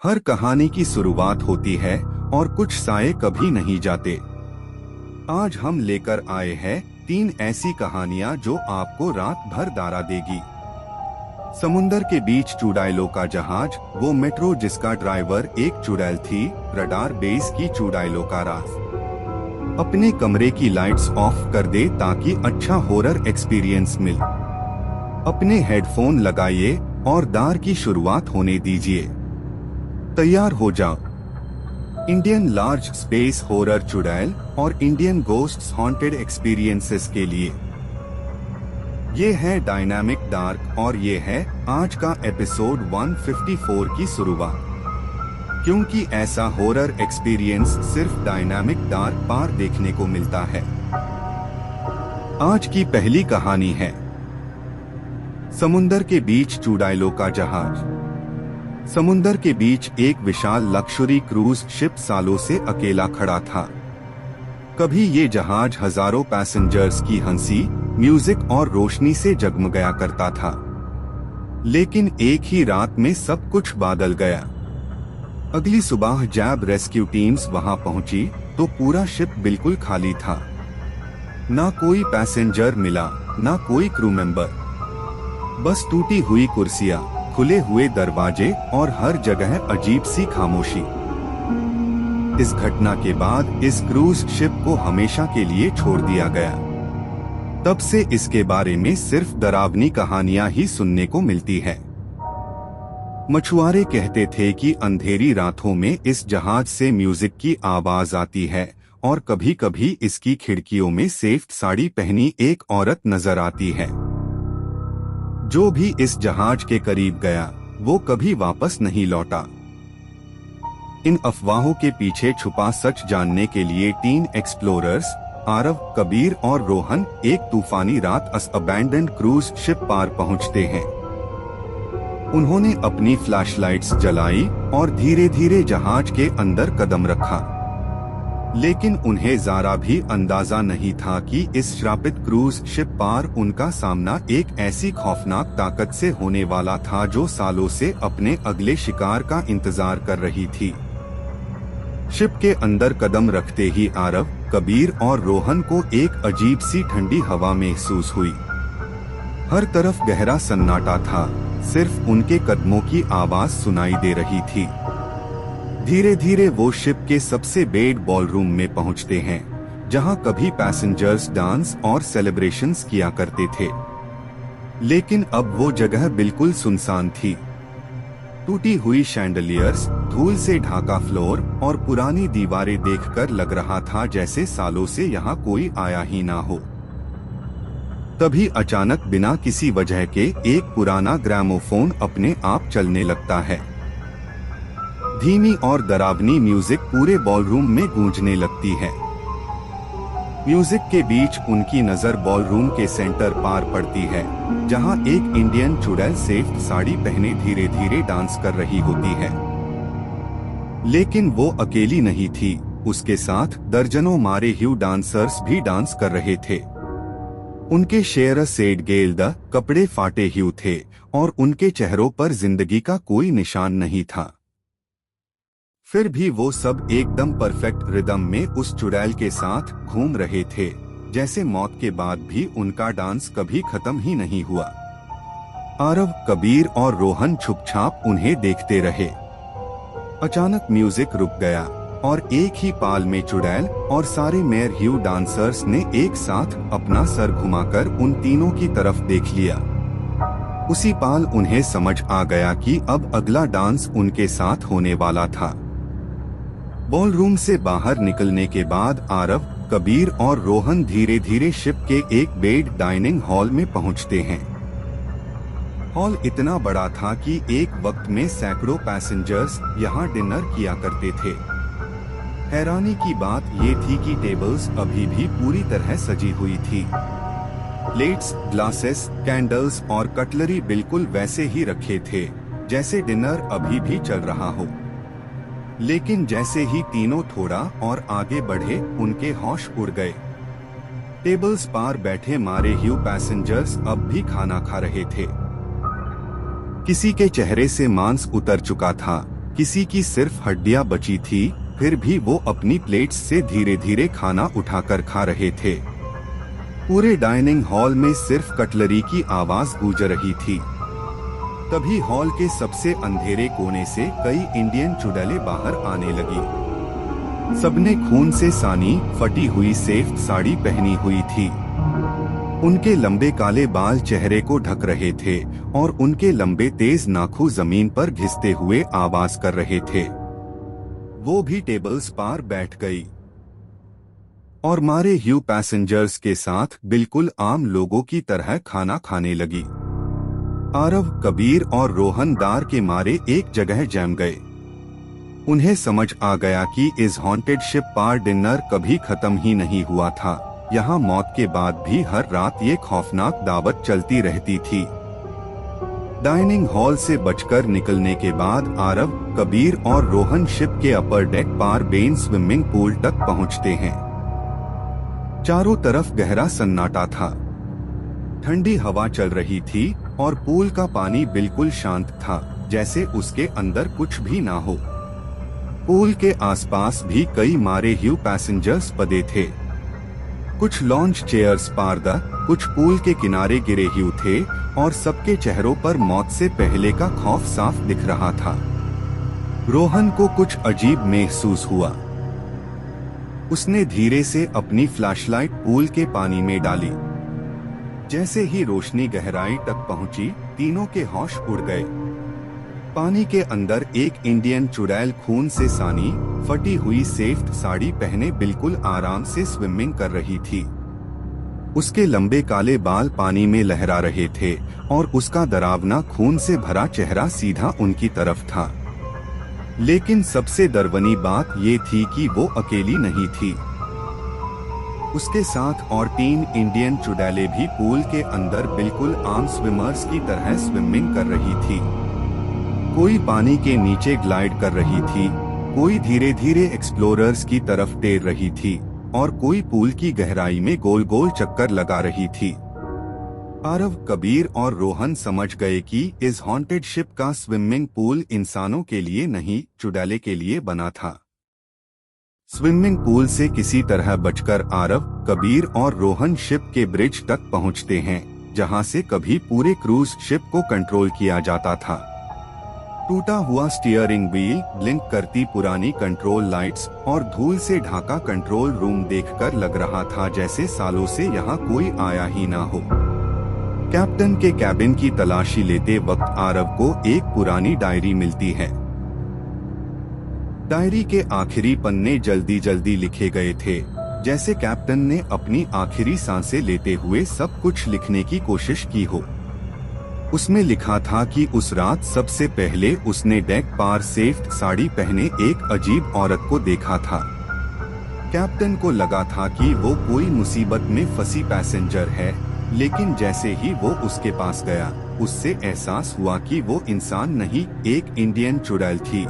हर कहानी की शुरुआत होती है और कुछ साए कभी नहीं जाते। आज हम लेकर आए हैं 3 ऐसी कहानियां जो आपको रात भर डरा देगी। समुंदर के बीच चुड़ैलों का जहाज, वो मेट्रो जिसका ड्राइवर एक चुड़ैल थी, रडार बेस की चुड़ैलों का राज। अपने कमरे की लाइट्स ऑफ कर दे ताकि अच्छा हॉरर एक्सपीरियंस मिल। अपने हेडफोन लगाइए और दार की शुरुआत होने दीजिए। तैयार हो जाओ। इंडियन लार्ज स्पेस हॉरर चुड़ैल और इंडियन गोस्ट्स हॉन्टेड एक्सपीरियंसेस के लिए। ये है डायनामिक डार्क और ये है आज का एपिसोड 154 की शुरुआत। क्योंकि ऐसा हॉरर एक्सपीरियंस सिर्फ डायनामिक डार्क पार देखने को मिलता है। आज की पहली कहानी है समुंदर के बीच चुड़ैलों का जहाज। समुंदर के बीच एक विशाल लक्जरी क्रूज शिप सालों से अकेला खड़ा था। कभी ये जहाज हजारों पैसेंजर्स की हंसी, म्यूजिक और रोशनी से जगमगाया करता था। लेकिन एक ही रात में सब कुछ बदल गया। अगली सुबह जब रेस्क्यू टीम्स वहां पहुंची तो पूरा शिप बिल्कुल खाली था। ना कोई पैसेंजर मिला, ना कोई क्रू मेंबर। बस टूटी हुई कुर्सियां, खुले हुए दरवाजे और हर जगह अजीब सी खामोशी। इस घटना के बाद इस क्रूज शिप को हमेशा के लिए छोड़ दिया गया। तब से इसके बारे में सिर्फ डरावनी कहानियां ही सुनने को मिलती है। मछुआरे कहते थे कि अंधेरी रातों में इस जहाज से म्यूजिक की आवाज आती है और कभी कभी इसकी खिड़कियों में सफेद साड़ी पहनी एक औरत नजर आती है। जो भी इस जहाज के करीब गया वो कभी वापस नहीं लौटा। इन अफवाहों के पीछे छुपा सच जानने के लिए 3 एक्सप्लोरर्स आरव, कबीर और रोहन एक तूफानी रात अस अबैंडन्ड क्रूज शिप पार पहुंचते हैं। उन्होंने अपनी फ्लैशलाइट्स जलाई और धीरे धीरे जहाज के अंदर कदम रखा। लेकिन उन्हें जरा भी अंदाजा नहीं था कि इस श्रापित क्रूज शिप पार उनका सामना एक ऐसी खौफनाक ताकत से होने वाला था जो सालों से अपने अगले शिकार का इंतजार कर रही थी। शिप के अंदर कदम रखते ही आरव, कबीर और रोहन को एक अजीब सी ठंडी हवा महसूस हुई। हर तरफ गहरा सन्नाटा था, सिर्फ उनके कदमों की आवाज सुनाई दे रही थी। धीरे धीरे वो शिप के सबसे बेड बॉलरूम में पहुंचते हैं, जहां कभी पैसेंजर्स डांस और सेलिब्रेशंस किया करते थे। लेकिन अब वो जगह बिल्कुल सुनसान थी। टूटी हुई शैंडलियर्स, धूल से ढाका फ्लोर और पुरानी दीवारें देखकर लग रहा था जैसे सालों से यहाँ कोई आया ही ना हो। तभी अचानक बिना किसी वजह के एक पुराना ग्रामोफोन अपने आप चलने लगता है। धीमी और डरावनी म्यूजिक पूरे बॉलरूम में गूंजने लगती है। म्यूजिक के बीच उनकी नजर बॉलरूम के सेंटर पार पड़ती है, जहां एक इंडियन चुड़ैल सफेद साड़ी पहने धीरे धीरे डांस कर रही होती है। लेकिन वो अकेली नहीं थी, उसके साथ दर्जनों मारे ह्यू डांसर्स भी डांस कर रहे थे। उनके शेर सेड गेल्ड कपड़े फाटे ह्यू थे और उनके चेहरों पर जिंदगी का कोई निशान नहीं था। फिर भी वो सब एकदम परफेक्ट रिदम में उस चुड़ैल के साथ घूम रहे थे, जैसे मौत के बाद भी उनका डांस कभी खत्म ही नहीं हुआ। आरव, कबीर और रोहन छुपछाप उन्हें देखते रहे। अचानक म्यूजिक रुक गया और एक ही पाल में चुड़ैल और सारे मेयर ह्यू डांसर्स ने एक साथ अपना सर घुमाकर उन तीनों की तरफ देख लिया। उसी पाल उन्हें समझ आ गया कि अब अगला डांस उनके साथ होने वाला था। बॉलरूम से बाहर निकलने के बाद आरव, कबीर और रोहन धीरे धीरे शिप के एक बेड डाइनिंग हॉल में पहुंचते हैं। हॉल इतना बड़ा था कि एक वक्त में सैकड़ों पैसेंजर्स यहां डिनर किया करते थे। हैरानी की बात ये थी कि टेबल्स अभी भी पूरी तरह सजी हुई थी। प्लेट्स, ग्लासेस, कैंडल्स और कटलरी बिल्कुल वैसे ही रखे थे जैसे डिनर अभी भी चल रहा हो। लेकिन जैसे ही तीनों थोड़ा और आगे बढ़े, उनके होश उड़ गए। टेबल्स पार बैठे मारे ह्यू पैसेंजर्स अब भी खाना खा रहे थे। किसी के चेहरे से मांस उतर चुका था, किसी की सिर्फ हड्डियां बची थी, फिर भी वो अपनी प्लेट्स से धीरे धीरे खाना उठाकर खा रहे थे। पूरे डाइनिंग हॉल में सिर्फ कटलरी की आवाज गूंज रही थी। तभी हॉल के सबसे अंधेरे कोने से कई इंडियन चुड़ैलें बाहर आने लगी। सबने खून से सानी फटी हुई सेफ्ट साड़ी पहनी हुई थी। उनके लंबे काले बाल चेहरे को ढक रहे थे और उनके लंबे तेज नाखून जमीन पर घिसते हुए आवाज कर रहे थे। वो भी टेबल्स पार बैठ गई और मारे ह्यू पैसेंजर्स के साथ बिल्कुल आम लोगों की तरह खाना खाने लगी। आरव, कबीर और रोहन दार के मारे एक जगह जम गए। उन्हें समझ आ गया कि इस हॉन्टेड शिप पार डिनर कभी खत्म ही नहीं हुआ था। यहाँ मौत के बाद भी हर रात ये खौफनाक दावत चलती रहती थी। डाइनिंग हॉल से बचकर निकलने के बाद आरव, कबीर और रोहन शिप के अपर डेक पार बेन स्विमिंग पूल तक पहुँचते हैं। चारों तरफ गहरा सन्नाटा था। ठंडी हवा चल रही थी और पूल का पानी बिल्कुल शांत था, जैसे उसके अंदर कुछ भी ना हो। पूल के आसपास भी कई मारे ह्यू पैसेंजर्स पड़े थे। कुछ लॉन्च चेयर्स पारदा, कुछ पूल के किनारे गिरे ह्यू थे और सबके चेहरों पर मौत से पहले का खौफ साफ दिख रहा था। रोहन को कुछ अजीब महसूस हुआ। उसने धीरे से अपनी फ्लैशलाइट पूल के पानी में डाली। जैसे ही रोशनी गहराई तक पहुंची, तीनों के होश उड़ गए। पानी के अंदर एक इंडियन चुड़ैल खून से सानी फटी हुई सेफ्ट साड़ी पहने बिल्कुल आराम से स्विमिंग कर रही थी। उसके लंबे काले बाल पानी में लहरा रहे थे और उसका डरावना खून से भरा चेहरा सीधा उनकी तरफ था। लेकिन सबसे डरावनी बात ये थी कि वो अकेली नहीं थी। उसके साथ और 3 इंडियन चुड़ैलें भी पूल के अंदर बिल्कुल आम स्विमर्स की तरह स्विमिंग कर रही थी। कोई पानी के नीचे ग्लाइड कर रही थी, कोई धीरे धीरे एक्सप्लोरर्स की तरफ तैर रही थी और कोई पूल की गहराई में गोल गोल चक्कर लगा रही थी। आरव, कबीर और रोहन समझ गए कि इस हॉन्टेड शिप का स्विमिंग पूल इंसानों के लिए नहीं, चुड़ैले के लिए बना था। स्विमिंग पूल से किसी तरह बचकर आरव, कबीर और रोहन शिप के ब्रिज तक पहुंचते हैं, जहां से कभी पूरे क्रूज शिप को कंट्रोल किया जाता था। टूटा हुआ स्टीयरिंग व्हील, ब्लिंक करती पुरानी कंट्रोल लाइट्स और धूल से ढाका कंट्रोल रूम देखकर लग रहा था जैसे सालों से यहाँ कोई आया ही ना हो। कैप्टन के कैबिन की तलाशी लेते वक्त आरव को एक पुरानी डायरी मिलती है। डायरी के आखिरी पन्ने जल्दी जल्दी लिखे गए थे, जैसे कैप्टन ने अपनी आखिरी सांसें लेते हुए सब कुछ लिखने की कोशिश की हो। उसमें लिखा था कि उस रात सबसे पहले उसने डेक पार सेफ्ट साड़ी पहने एक अजीब औरत को देखा था। कैप्टन को लगा था कि वो कोई मुसीबत में फंसी पैसेंजर है, लेकिन जैसे ही वो उसके पास गया, उससे एहसास हुआ कि वो इंसान नहीं, एक इंडियन चुड़ैल थी।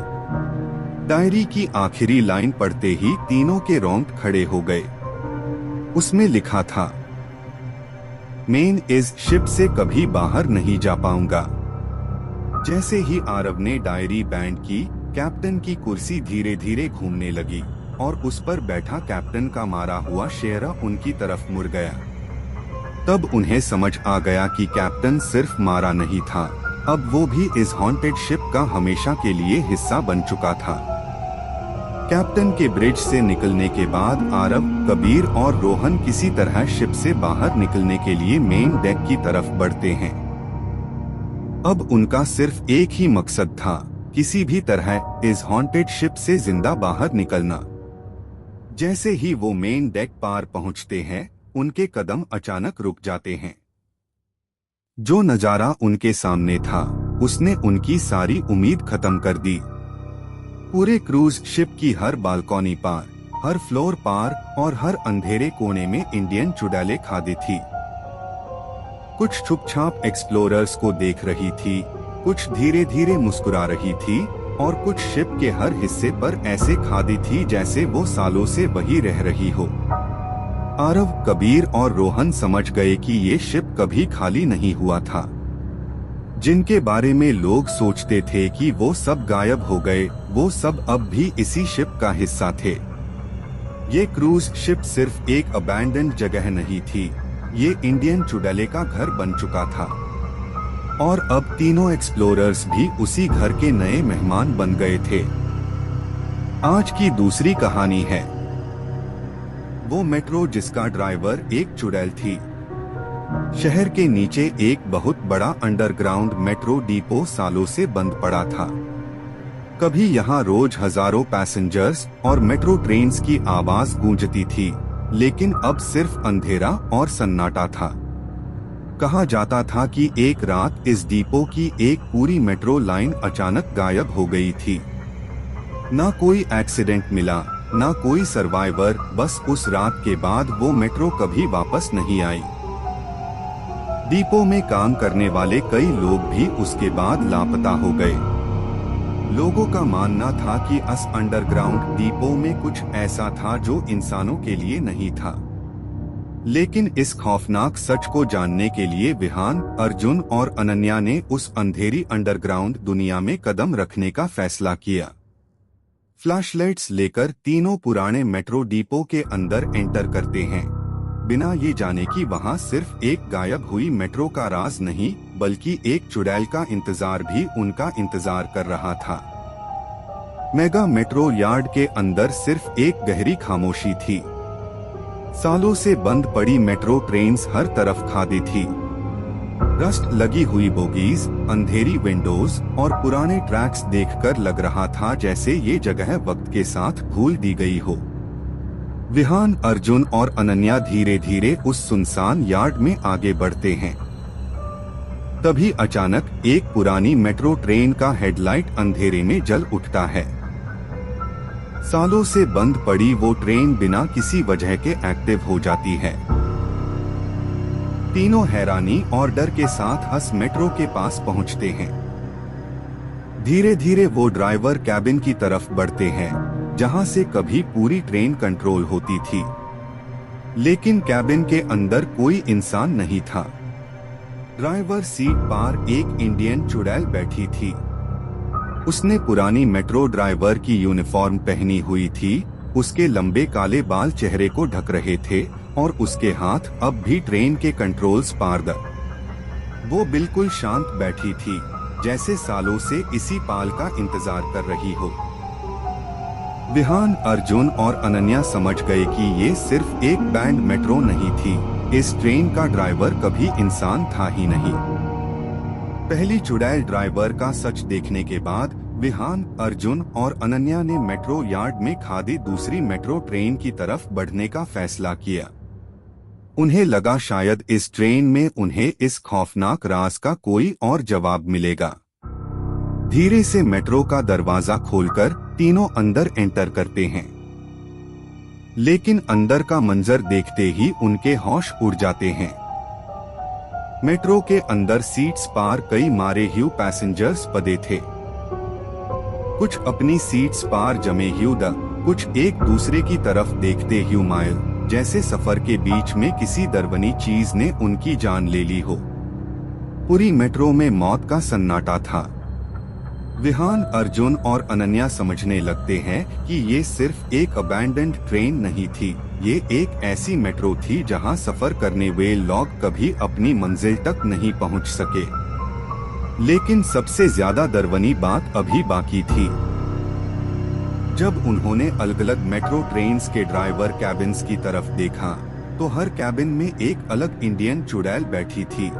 डायरी की आखिरी लाइन पढ़ते ही तीनों के रोंगटे खड़े हो गए। उसमें लिखा था, मैं इस शिप से कभी बाहर नहीं जा पाऊंगा। जैसे ही आरव ने डायरी बैंड की, कैप्टन की कुर्सी धीरे धीरे घूमने लगी और उस पर बैठा कैप्टन का मारा हुआ चेहरा उनकी तरफ मुड़ गया। तब उन्हें समझ आ गया कि कैप्टन सिर्फ मारा नहीं था, अब वो भी इस हॉन्टेड शिप का हमेशा के लिए हिस्सा बन चुका था। कैप्टन के ब्रिज से निकलने के बाद आरव, कबीर और रोहन किसी तरह शिप से बाहर निकलने के लिए मेन डेक की तरफ बढ़ते हैं। अब उनका सिर्फ एक ही मकसद था, किसी भी तरह इस हॉन्टेड शिप से जिंदा बाहर निकलना। जैसे ही वो मेन डेक पार पहुंचते हैं, उनके कदम अचानक रुक जाते हैं। जो नजारा उनके सामने था, उसने उनकी सारी उम्मीद खत्म कर दी। पूरे क्रूज शिप की हर बालकनी पार, हर फ्लोर पार और हर अंधेरे कोने में इंडियन चुड़ैलें खादी थी। कुछ छुपछाप एक्सप्लोरर्स को देख रही थी, कुछ धीरे धीरे मुस्कुरा रही थी और कुछ शिप के हर हिस्से पर ऐसे खादी थी जैसे वो सालों से वही रह रही हो। आरव, कबीर और रोहन समझ गए कि ये शिप कभी खाली नहीं हुआ था। जिनके बारे में लोग सोचते थे कि वो सब गायब हो गए, वो सब अब भी इसी शिप का हिस्सा थे। ये क्रूज शिप सिर्फ एक अबैंडन्ड जगह नहीं थी, ये इंडियन चुड़ैले का घर बन चुका था। और अब तीनों एक्सप्लोरर्स भी उसी घर के नए मेहमान बन गए थे। आज की दूसरी कहानी है वो मेट्रो जिसका ड्राइवर एक चुड़ैल थी। शहर के नीचे एक बहुत बड़ा अंडरग्राउंड मेट्रो डिपो सालों से बंद पड़ा था। कभी यहाँ रोज हजारों पैसेंजर्स और मेट्रो ट्रेन्स की आवाज गूंजती थी, लेकिन अब सिर्फ अंधेरा और सन्नाटा था। कहा जाता था कि एक रात इस डिपो की एक पूरी मेट्रो लाइन अचानक गायब हो गई थी। ना कोई एक्सीडेंट मिला, ना कोई सर्वाइवर, बस उस रात के बाद वो मेट्रो कभी वापस नहीं आई। डिपो में काम करने वाले कई लोग भी उसके बाद लापता हो गए। लोगों का मानना था कि इस अंडरग्राउंड डिपो में कुछ ऐसा था जो इंसानों के लिए नहीं था। लेकिन इस खौफनाक सच को जानने के लिए विहान, अर्जुन और अनन्या ने उस अंधेरी अंडरग्राउंड दुनिया में कदम रखने का फैसला किया। फ्लैशलाइट्स लेकर तीनों पुराने मेट्रो डिपो के अंदर एंटर करते हैं, बिना ये जाने कि वहाँ सिर्फ एक गायब हुई मेट्रो का राज नहीं, बल्कि एक चुड़ैल का इंतजार भी उनका इंतजार कर रहा था। मेगा मेट्रो यार्ड के अंदर सिर्फ एक गहरी खामोशी थी। सालों से बंद पड़ी मेट्रो ट्रेन्स हर तरफ खादी थी। रस्ट लगी हुई बोगीज, अंधेरी विंडोज और पुराने ट्रैक्स देखकर लग रहा था जैसे ये जगह वक्त के साथ भूल दी गई हो। विहान, अर्जुन और अनन्या धीरे धीरे उस सुनसान यार्ड में आगे बढ़ते हैं। तभी अचानक एक पुरानी मेट्रो ट्रेन का हेडलाइट अंधेरे में जल उठता है। सालों से बंद पड़ी वो ट्रेन बिना किसी वजह के एक्टिव हो जाती है। तीनों हैरानी और डर के साथ हंस मेट्रो के पास पहुंचते हैं। धीरे धीरे वो ड्राइवर कैबिन की तरफ बढ़ते हैं, जहां से कभी पूरी ट्रेन कंट्रोल होती थी। लेकिन कैबिन के अंदर कोई इंसान नहीं था। ड्राइवर सीट पार एक इंडियन चुड़ैल बैठी थी। उसने पुरानी मेट्रो ड्राइवर की यूनिफॉर्म पहनी हुई थी। उसके लंबे काले बाल चेहरे को ढक रहे थे और उसके हाथ अब भी ट्रेन के कंट्रोल्स पार द। वो बिल्कुल शांत बैठी थी, जैसे सालों से इसी पाल का इंतजार कर रही हो। विहान, अर्जुन और अनन्या समझ गए कि ये सिर्फ एक बैंड मेट्रो नहीं थी, इस ट्रेन का ड्राइवर कभी इंसान था ही नहीं। पहली चुड़ैल ड्राइवर का सच देखने के बाद विहान, अर्जुन और अनन्या ने मेट्रो यार्ड में खादी दूसरी मेट्रो ट्रेन की तरफ बढ़ने का फैसला किया। उन्हें लगा शायद इस ट्रेन में उन्हें इस खौफनाक राज का कोई और जवाब मिलेगा। धीरे से मेट्रो का दरवाजा खोलकर तीनों अंदर एंटर करते हैं। लेकिन अंदर का मंजर देखते ही उनके होश उड़ जाते हैं। मेट्रो के अंदर सीट्स पार कई मारे हुए पैसेंजर्स पड़े थे। कुछ अपनी सीट्स पार जमे हुए, कुछ एक दूसरे की तरफ देखते हुए मायल, जैसे सफर के बीच में किसी दरवनी चीज ने उनकी जान ले ली हो। पूरी मेट्रो में मौत का सन्नाटा था। विहान, अर्जुन और अनन्या समझने लगते हैं कि ये सिर्फ एक अबैंडन्ड ट्रेन नहीं थी, ये एक ऐसी मेट्रो थी जहां सफर करने वाले लोग कभी अपनी मंजिल तक नहीं पहुंच सके। लेकिन सबसे ज्यादा दर्वनी बात अभी बाकी थी। जब उन्होंने अलग अलग मेट्रो ट्रेन्स के ड्राइवर कैबिन्स की तरफ देखा, तो हर कैबिन में एक अलग इंडियन चुड़ैल बैठी थी।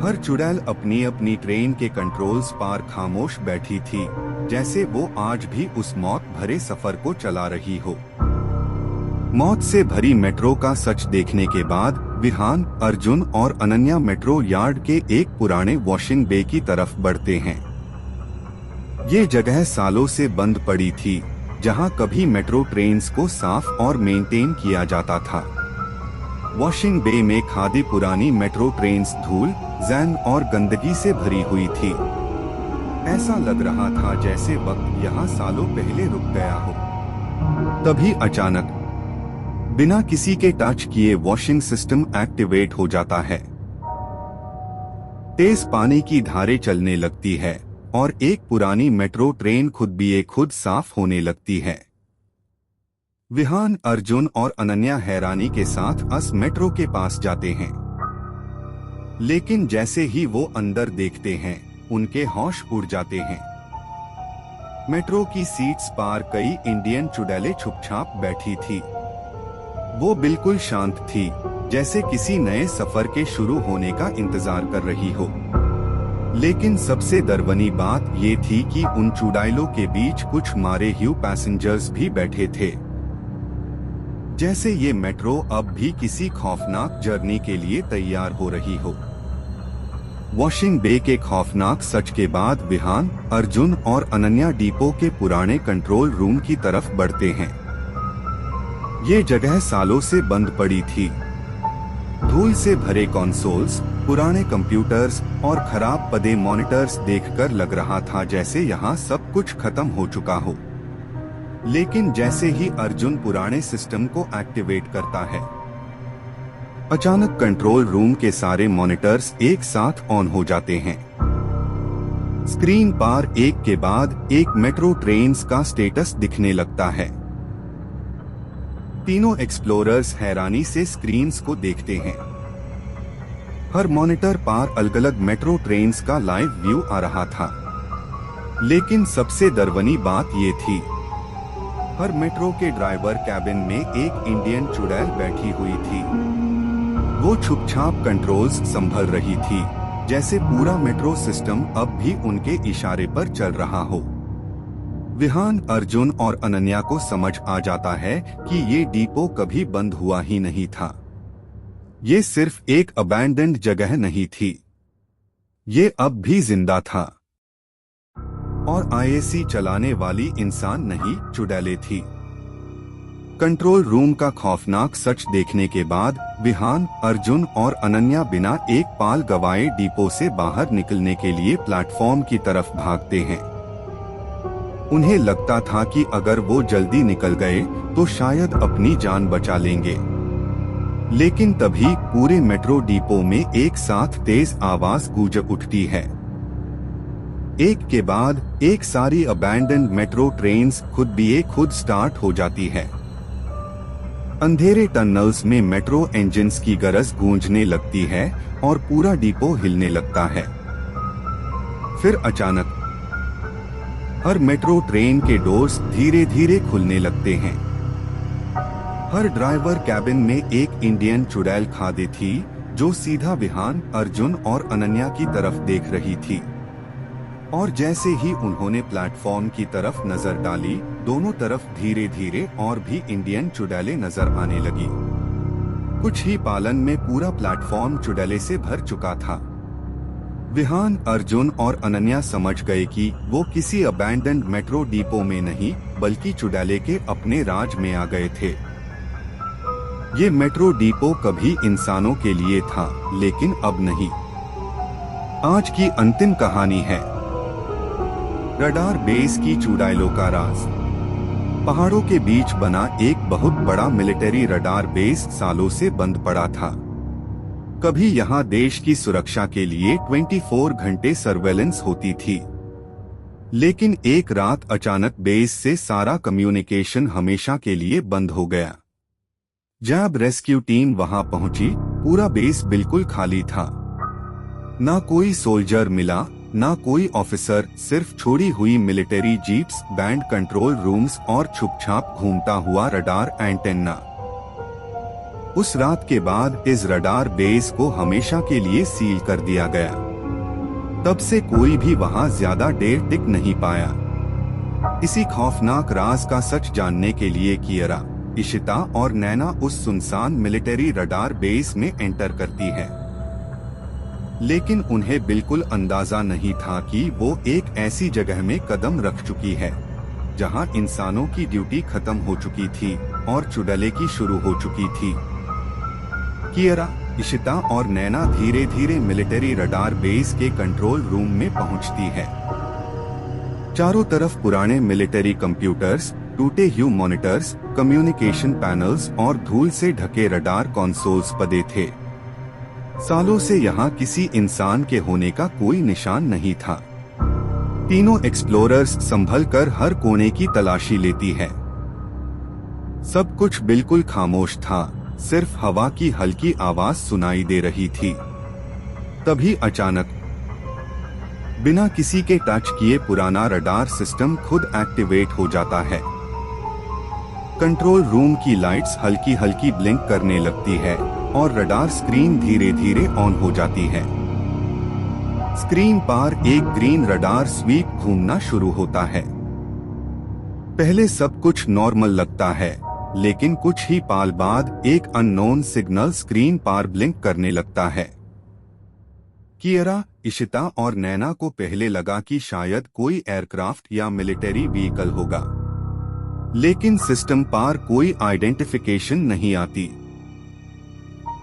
हर चुड़ैल अपनी अपनी ट्रेन के कंट्रोल्स पार खामोश बैठी थी, जैसे वो आज भी उस मौत भरे सफर को चला रही हो। मौत से भरी मेट्रो का सच देखने के बाद विहान, अर्जुन और अनन्या मेट्रो यार्ड के एक पुराने वॉशिंग बे की तरफ बढ़ते हैं। ये जगह सालों से बंद पड़ी थी, जहां कभी मेट्रो ट्रेन्स को साफ और मेंटेन किया जाता था। वॉशिंग बे में खादी पुरानी मेट्रो ट्रेन्स धूल, जैन और गंदगी से भरी हुई थी। ऐसा लग रहा था जैसे वक्त यहाँ सालों पहले रुक गया हो। तभी अचानक बिना किसी के टच किए वॉशिंग सिस्टम एक्टिवेट हो जाता है। तेज पानी की धारें चलने लगती है और एक पुरानी मेट्रो ट्रेन खुद साफ होने लगती है। विहान, अर्जुन और अनन्या हैरानी के साथ उस मेट्रो के पास जाते हैं, लेकिन जैसे ही वो अंदर देखते हैं उनके होश उड़ जाते हैं। मेट्रो की सीट्स पार कई इंडियन चुड़ैलें चुपचाप बैठी थी। वो बिल्कुल शांत थी, जैसे किसी नए सफर के शुरू होने का इंतजार कर रही हो। लेकिन सबसे दर्दनाक बात ये थी कि उन चुड़ैलों के बीच कुछ मारे हुए पैसेंजर्स भी बैठे थे, जैसे ये मेट्रो अब भी किसी खौफनाक जर्नी के लिए तैयार हो रही हो। वॉशिंग बे के खौफनाक सच के बाद विहान, अर्जुन और अनन्या डिपो के पुराने कंट्रोल रूम की तरफ बढ़ते हैं। ये जगह सालों से बंद पड़ी थी। धूल से भरे कंसोल्स, पुराने कंप्यूटर्स और खराब पड़े मॉनिटर्स देखकर लग रहा था जैसे यहाँ सब कुछ खत्म हो चुका हो। लेकिन जैसे ही अर्जुन पुराने सिस्टम को एक्टिवेट करता है, अचानक कंट्रोल रूम के सारे मॉनिटर्स एक साथ ऑन हो जाते हैं। स्क्रीन पर एक के बाद एक मेट्रो ट्रेन्स का स्टेटस दिखने लगता है। तीनों एक्सप्लोरर्स हैरानी से स्क्रीन्स को देखते हैं। हर मॉनिटर पर अलग अलग मेट्रो ट्रेन्स का लाइव व्यू आ रहा था। लेकिन सबसे दर्दनाक बात ये थी, हर मेट्रो के ड्राइवर कैबिन में एक इंडियन चुड़ैल बैठी हुई थी। वो चुपचाप कंट्रोल्स संभल रही थी, जैसे पूरा मेट्रो सिस्टम अब भी उनके इशारे पर चल रहा हो। विहान, अर्जुन और अनन्या को समझ आ जाता है कि ये डिपो कभी बंद हुआ ही नहीं था। ये सिर्फ एक अबैंडन्ड जगह नहीं थी, ये अब भी जिंदा था। और आईएसी चलाने वाली इंसान नहीं, चुड़ैलें थी। कंट्रोल रूम का खौफनाक सच देखने के बाद विहान, अर्जुन और अनन्या बिना एक पाल गवाए डिपो से बाहर निकलने के लिए प्लेटफॉर्म की तरफ भागते हैं। उन्हें लगता था कि अगर वो जल्दी निकल गए तो शायद अपनी जान बचा लेंगे। लेकिन तभी पूरे मेट्रो डिपो में एक साथ तेज आवाज गूंज उठती है। एक के बाद एक सारी अबैंडन्ड मेट्रो ट्रेन्स खुद स्टार्ट हो जाती है। अंधेरे टनल्स में मेट्रो इंजन्स की गरज गूंजने लगती है और पूरा डिपो हिलने लगता है। फिर अचानक हर मेट्रो ट्रेन के डोर्स धीरे धीरे खुलने लगते हैं। हर ड्राइवर कैबिन में एक इंडियन चुड़ैल खादी थी, जो सीधा विहान, अर्जुन और अनन्या की तरफ देख रही थी। और जैसे ही उन्होंने प्लेटफॉर्म की तरफ नजर डाली, दोनों तरफ धीरे धीरे और भी इंडियन चुड़ैलें नजर आने लगी। कुछ ही पालन में पूरा प्लेटफॉर्म चुड़ैले से भर चुका था। विहान, अर्जुन और अनन्या समझ गए कि वो किसी अबैंडन्ड मेट्रो डिपो में नहीं, बल्कि चुड़ैले के अपने राज में आ गए थे। ये मेट्रो डिपो कभी इंसानों के लिए था, लेकिन अब नहीं। आज की अंतिम कहानी है रडार बेस की चुड़ैलों का राज। पहाड़ों के बीच बना एक बहुत बड़ा मिलिट्री रडार बेस सालों से बंद पड़ा था। कभी यहाँ देश की सुरक्षा के लिए 24 घंटे सर्वेलेंस होती थी। लेकिन एक रात अचानक बेस से सारा कम्युनिकेशन हमेशा के लिए बंद हो गया। जब रेस्क्यू टीम वहां पहुंची, पूरा बेस बिल्कुल खाली था। ना कोई सोल्जर मिला, ना कोई ऑफिसर, सिर्फ छोड़ी हुई military jeeps, band control rooms और चुपचाप घूमता हुआ रडार एंटेना। उस रात के बाद इस रडार बेस को हमेशा के लिए सील कर दिया गया। तब से कोई भी वहां ज्यादा देर टिक नहीं पाया। इसी खौफनाक राज का सच जानने के लिए कियरा, इशिता और नैना उस सुनसान मिलिट्री रडार बेस में एंटर करती है। लेकिन उन्हें बिल्कुल अंदाजा नहीं था कि वो एक ऐसी जगह में कदम रख चुकी है जहां इंसानों की ड्यूटी खत्म हो चुकी थी और चुड़ैले की शुरू हो चुकी थी। कियरा, इशिता और नैना धीरे धीरे मिलिट्री रडार बेस के कंट्रोल रूम में पहुंचती है। चारों तरफ पुराने मिलिट्री कंप्यूटर्स, टूटे हुए मॉनिटर्स, कम्युनिकेशन पैनल्स और धूल से ढके रडार कंसोल्स पड़े थे। सालों से यहाँ किसी इंसान के होने का कोई निशान नहीं था। तीनों एक्सप्लोरर्स संभल कर हर कोने की तलाशी लेती है। सब कुछ बिल्कुल खामोश था, सिर्फ हवा की हल्की आवाज सुनाई दे रही थी। तभी अचानक बिना किसी के टच किए पुराना रडार सिस्टम खुद एक्टिवेट हो जाता है। कंट्रोल रूम की लाइट्स हल्की हल्की ब्लिंक करने लगती है और रडार स्क्रीन धीरे धीरे ऑन हो जाती है। स्क्रीन पार एक ग्रीन रडार स्वीप घूमना शुरू होता है। पहले सब कुछ नॉर्मल लगता है, लेकिन कुछ ही पल बाद एक अननोन सिग्नल स्क्रीन पार ब्लिंक करने लगता है। कियरा, इशिता और नैना को पहले लगा कि शायद कोई एयरक्राफ्ट या मिलिट्री व्हीकल होगा, लेकिन सिस्टम पार कोई आइडेंटिफिकेशन नहीं आती।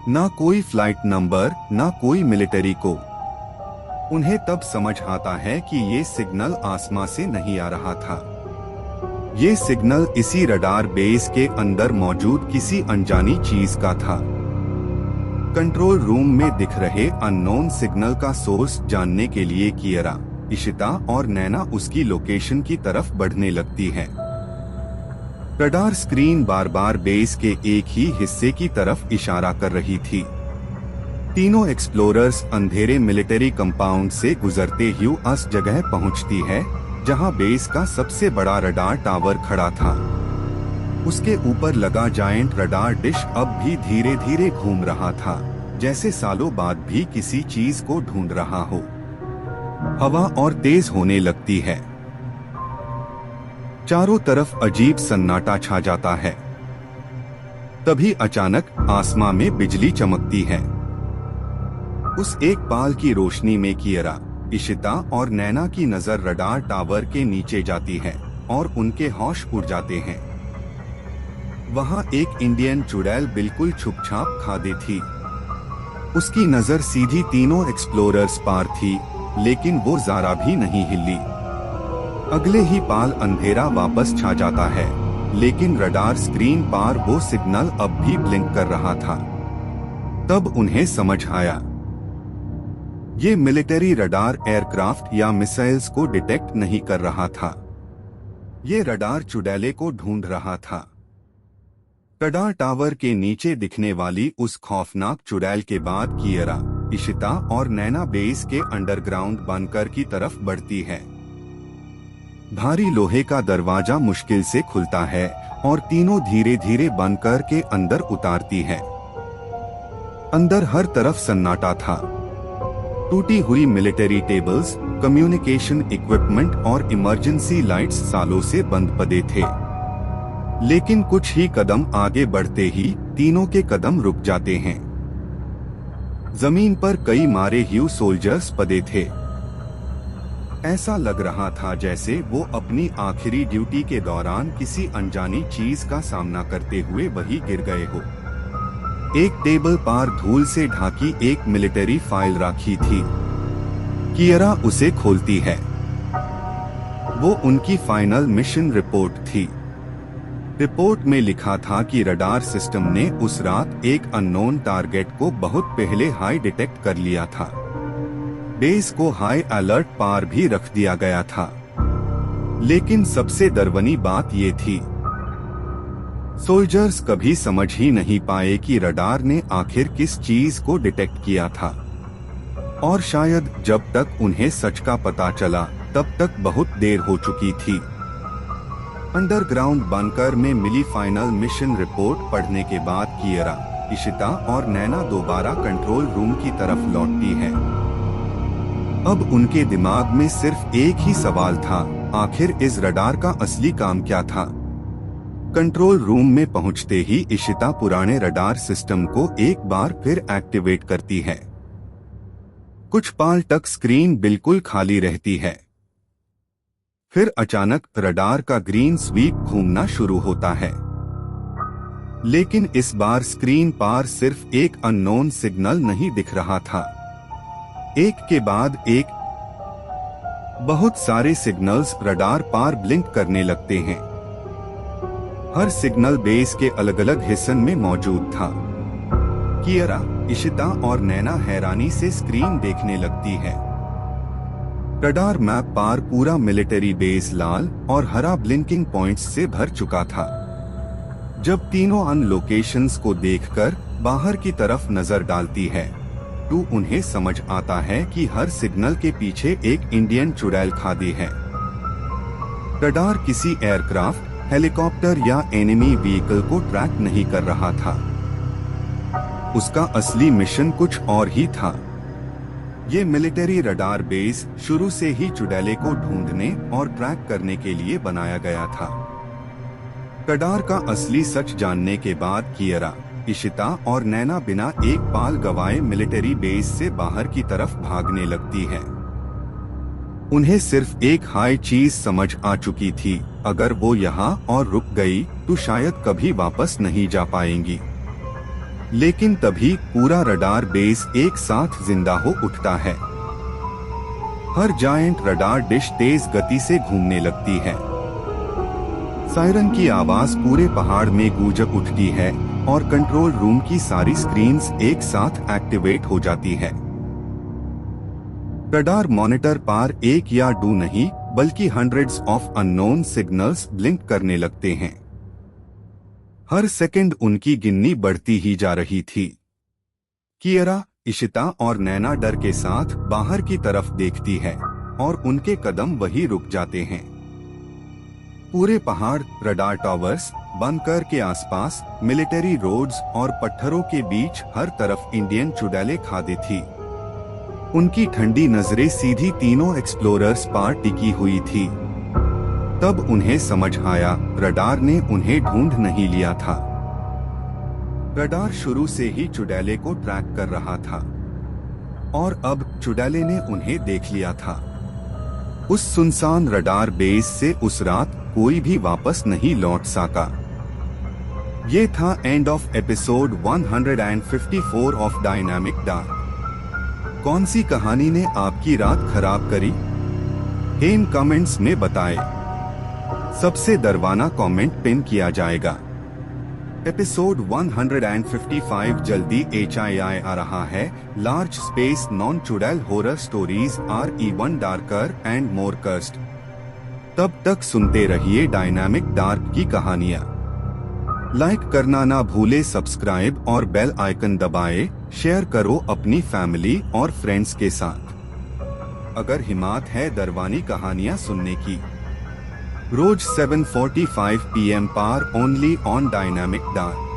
ना कोई फ्लाइट नंबर, ना कोई मिलिट्री को। उन्हें तब समझ आता है कि ये सिग्नल आसमां से नहीं आ रहा था। ये सिग्नल इसी रडार बेस के अंदर मौजूद किसी अनजानी चीज का था। कंट्रोल रूम में दिख रहे अननोन सिग्नल का सोर्स जानने के लिए कियरा, इशिता और नैना उसकी लोकेशन की तरफ बढ़ने लगती हैं। रडार स्क्रीन बार बार बेस के एक ही हिस्से की तरफ इशारा कर रही थी। तीनों एक्सप्लोरर्स अंधेरे मिलिट्री कंपाउंड से गुजरते हुए उस जगह पहुंचती है जहां बेस का सबसे बड़ा रडार टावर खड़ा था। उसके ऊपर लगा जायंट रडार डिश अब भी धीरे धीरे घूम रहा था, जैसे सालों बाद भी किसी चीज को ढूंढ रहा हो। हवा और तेज होने लगती है। चारों तरफ अजीब सन्नाटा छा जाता है। तभी अचानक आसमां में बिजली चमकती है। उस एक पाल की रोशनी में कियरा, इशिता और नैना की नजर रडार टावर के नीचे जाती है और उनके होश उड़ जाते हैं। वहां एक इंडियन चुड़ैल बिल्कुल छुपछाप खादे थी। उसकी नजर सीधी तीनों एक्सप्लोरर्स पार थी, लेकिन वो जरा भी नहीं हिली। अगले ही पाल अंधेरा वापस छा जाता है, लेकिन रडार स्क्रीन पार वो सिग्नल अब भी ब्लिंक कर रहा था। तब उन्हें समझ आया, ये मिलिट्री रडार एयरक्राफ्ट या मिसाइल्स को डिटेक्ट नहीं कर रहा था। ये रडार चुड़ैले को ढूंढ रहा था। रडार टावर के नीचे दिखने वाली उस खौफनाक चुड़ैल के बाद कियरा, इशिता और नैना बेस के अंडरग्राउंड बंकर की तरफ बढ़ती है। भारी लोहे का दरवाजा मुश्किल से खुलता है और तीनों धीरे धीरे बंकर के अंदर उतारती है। अंदर हर तरफ सन्नाटा था। टूटी हुई मिलिट्री टेबल्स, कम्युनिकेशन इक्विपमेंट और इमरजेंसी लाइट्स सालों से बंद पड़े थे। लेकिन कुछ ही कदम आगे बढ़ते ही तीनों के कदम रुक जाते हैं। जमीन पर कई मारे हुए सोल्जर्स पड़े थे। ऐसा लग रहा था जैसे वो अपनी आखिरी ड्यूटी के दौरान किसी अनजानी चीज का सामना करते हुए वही गिर गए हो। एक टेबल पार धूल से ढाकी एक मिलिट्री फाइल रखी थी। कियरा उसे खोलती है। वो उनकी फाइनल मिशन रिपोर्ट थी। रिपोर्ट में लिखा था कि रडार सिस्टम ने उस रात एक अननोन टारगेट को बहुत पहले हाई डिटेक्ट कर लिया था। बेस को हाई अलर्ट पार भी रख दिया गया था। लेकिन सबसे दर्दनाक बात ये थी, सोल्जर्स कभी समझ ही नहीं पाए कि रडार ने आखिर किस चीज को डिटेक्ट किया था। और शायद जब तक उन्हें सच का पता चला तब तक बहुत देर हो चुकी थी। अंडरग्राउंड बंकर में मिली फाइनल मिशन रिपोर्ट पढ़ने के बाद कियरा, इशिता और नैना दोबारा कंट्रोल रूम की तरफ लौटती है। अब उनके दिमाग में सिर्फ एक ही सवाल था, आखिर इस रडार का असली काम क्या था। कंट्रोल रूम में पहुंचते ही इशिता पुराने रडार सिस्टम को एक बार फिर एक्टिवेट करती है। कुछ पल तक स्क्रीन बिल्कुल खाली रहती है। फिर अचानक रडार का ग्रीन स्वीप घूमना शुरू होता है। लेकिन इस बार स्क्रीन पार सिर्फ एक अननोन सिग्नल नहीं दिख रहा था। एक के बाद एक बहुत सारे सिग्नल्स रडार पार ब्लिंक करने लगते हैं। हर सिग्नल बेस के अलग अलग हिस्सों में मौजूद था। कियरा, इशिता और नैना हैरानी से स्क्रीन देखने लगती है। रडार मैप पार पूरा मिलिट्री बेस लाल और हरा ब्लिंकिंग पॉइंट्स से भर चुका था। जब तीनों अन लोकेशंस को देखकर बाहर की तरफ नजर डालती है तो उन्हें समझ आता है कि हर सिग्नल के पीछे एक इंडियन चुड़ैल खादी है। रडार किसी एयरक्राफ्ट, हेलीकॉप्टर या एनिमी व्हीकल को ट्रैक नहीं कर रहा था। उसका असली मिशन कुछ और ही था। ये मिलिट्री रडार बेस शुरू से ही चुड़ैले को ढूंढने और ट्रैक करने के लिए बनाया गया था। रडार का असली सच जानने के बाद कियरा, इशिता और नैना बिना एक पाल गवाए मिलिट्री बेस से बाहर की तरफ भागने लगती है। उन्हें सिर्फ एक हाई चीज समझ आ चुकी थी, अगर वो यहाँ और रुक गई तो शायद कभी वापस नहीं जा पाएंगी। लेकिन तभी पूरा रडार बेस एक साथ जिंदा हो उठता है। हर जायंट रडार डिश तेज गति से घूमने लगती है। सायरन की आवाज पूरे पहाड़ में गूंज उठती है और कंट्रोल रूम की सारी स्क्रीन्स एक साथ एक्टिवेट हो जाती है। रडार मॉनिटर पार एक या दो नहीं बल्कि hundreds of unknown signals blink करने लगते हैं। हर सेकंड उनकी गिननी बढ़ती ही जा रही थी। कियरा, इशिता और नैना डर के साथ बाहर की तरफ देखती है और उनके कदम वही रुक जाते हैं। पूरे पहाड़, रडार टावर्स, बंकर के आसपास, मिलिट्री रोड्स और पत्थरों के बीच हर तरफ इंडियन चुड़ैलें खादी थी। उनकी ठंडी नजरें सीधी तीनों एक्सप्लोरर्स पर टिकी हुई थी। तब उन्हें समझ आया, रडार ने उन्हें ढूंढ नहीं लिया था। रडार शुरू से ही चुड़ैले को ट्रैक कर रहा था और अब चुड़ैले ने उन्हें देख लिया था। उस सुनसान रडार बेस से उस रात कोई भी वापस नहीं लौट सका। ये था end of episode 154 of dynamic dark. कौन सी कहानी ने आपकी रात खराब करी? इन कमेंट्स में बताएं। सबसे दरवाना कमेंट पिन किया जाएगा। एपिसोड 155 जल्दी HII आ रहा है। लार्ज स्पेस नॉन चुड़ैल horror stories are even darker and more cursed. तब तक सुनते रहिए डायनामिक डार्क की कहानियाँ। लाइक करना ना भूले, सब्सक्राइब और बेल आइकन दबाए, शेयर करो अपनी फैमिली और फ्रेंड्स के साथ। अगर हिम्मत है दरवानी कहानियाँ सुनने की, रोज 7:45 PM पर ओनली ऑन डायनामिक डार्क।